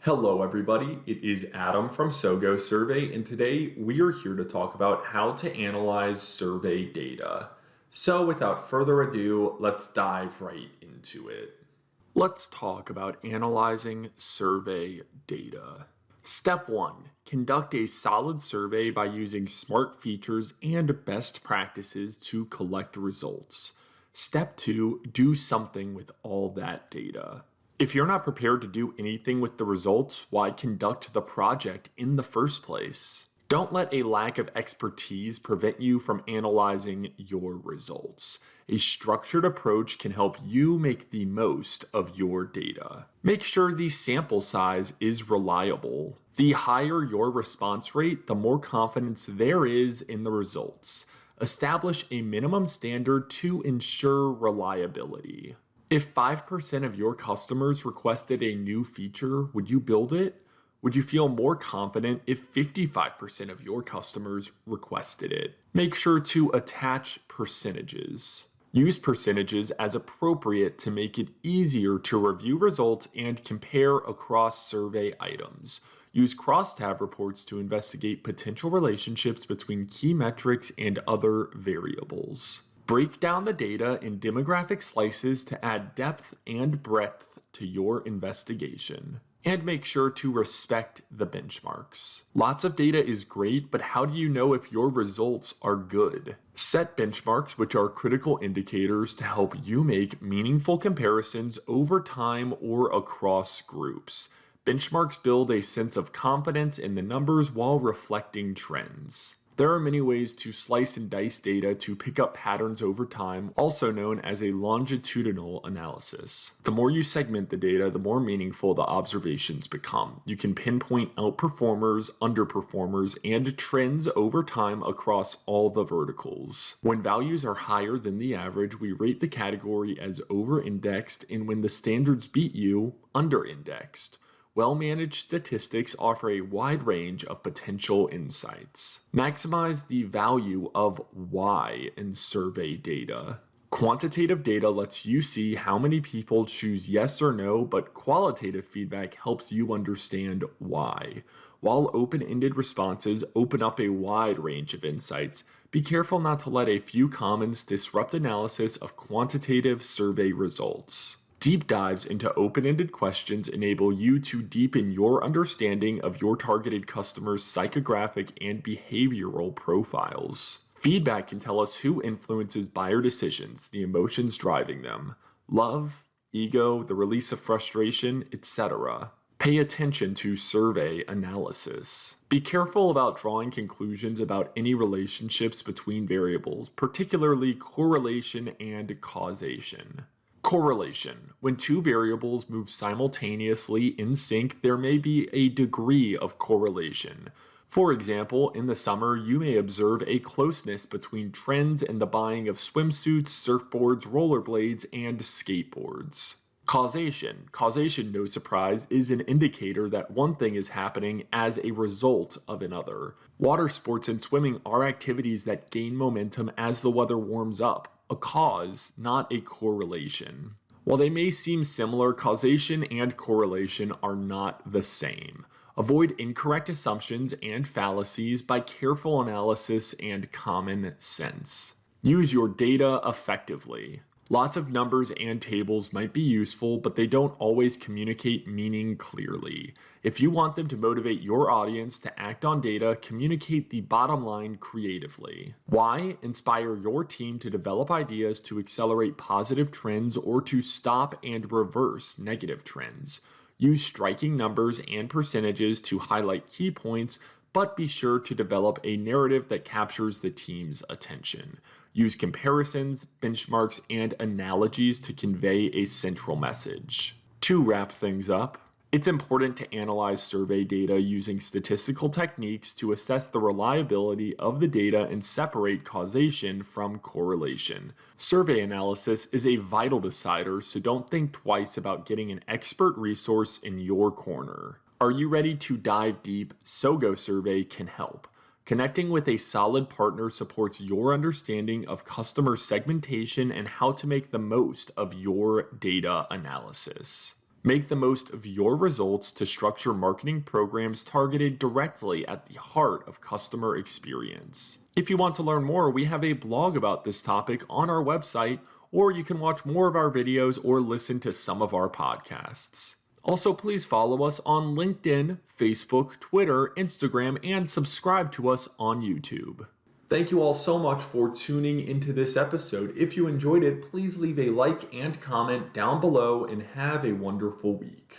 Hello everybody, it is Adam from SoGoSurvey, and today we are here to talk about how to analyze survey data. So without further ado, let's dive right into it. Let's talk about analyzing survey data. Step 1. Conduct a solid survey by using smart features and best practices to collect results. Step 2. Do something with all that data. If you're not prepared to do anything with the results, why conduct the project in the first place? Don't let a lack of expertise prevent you from analyzing your results. A structured approach can help you make the most of your data. Make sure the sample size is reliable. The higher your response rate, the more confidence there is in the results. Establish a minimum standard to ensure reliability. If 5% of your customers requested a new feature, would you build it? Would you feel more confident if 55% of your customers requested it? Make sure to attach percentages. Use percentages as appropriate to make it easier to review results and compare across survey items. Use crosstab reports to investigate potential relationships between key metrics and other variables. Break down the data in demographic slices to add depth and breadth to your investigation. And make sure to respect the benchmarks. Lots of data is great, but how do you know if your results are good? Set benchmarks, which are critical indicators to help you make meaningful comparisons over time or across groups. Benchmarks build a sense of confidence in the numbers while reflecting trends. There are many ways to slice and dice data to pick up patterns over time, also known as a longitudinal analysis. The more you segment the data, the more meaningful the observations become. You can pinpoint outperformers, underperformers, and trends over time across all the verticals. When values are higher than the average, we rate the category as over-indexed, and when the standards beat you, under-indexed. Well-managed statistics offer a wide range of potential insights. Maximize the value of why in survey data. Quantitative data lets you see how many people choose yes or no, but qualitative feedback helps you understand why. While open-ended responses open up a wide range of insights, be careful not to let a few comments disrupt analysis of quantitative survey results. Deep dives into open-ended questions enable you to deepen your understanding of your targeted customers' psychographic and behavioral profiles. Feedback can tell us who influences buyer decisions, the emotions driving them, love, ego, the release of frustration, etc. Pay attention to survey analysis. Be careful about drawing conclusions about any relationships between variables, particularly correlation and causation. Correlation. When two variables move simultaneously in sync, there may be a degree of correlation. For example, in the summer, you may observe a closeness between trends in the buying of swimsuits, surfboards, rollerblades, and skateboards. Causation. Causation, no surprise, is an indicator that one thing is happening as a result of another. Water sports and swimming are activities that gain momentum as the weather warms up. A cause, not a correlation. While they may seem similar, causation and correlation are not the same. Avoid incorrect assumptions and fallacies by careful analysis and common sense. Use your data effectively. Lots of numbers and tables might be useful, but they don't always communicate meaning clearly. If you want them to motivate your audience to act on data, communicate the bottom line creatively. Why? Inspire your team to develop ideas to accelerate positive trends or to stop and reverse negative trends. Use striking numbers and percentages to highlight key points, but be sure to develop a narrative that captures the team's attention. Use comparisons, benchmarks, and analogies to convey a central message. To wrap things up, it's important to analyze survey data using statistical techniques to assess the reliability of the data and separate causation from correlation. Survey analysis is a vital decider, so don't think twice about getting an expert resource in your corner. Are you ready to dive deep? SoGoSurvey can help. Connecting with a solid partner supports your understanding of customer segmentation and how to make the most of your data analysis. Make the most of your results to structure marketing programs targeted directly at the heart of customer experience. If you want to learn more, we have a blog about this topic on our website, or you can watch more of our videos or listen to some of our podcasts. Also, please follow us on LinkedIn, Facebook, Twitter, Instagram, and subscribe to us on YouTube. Thank you all so much for tuning into this episode. If you enjoyed it, please leave a like and comment down below and have a wonderful week.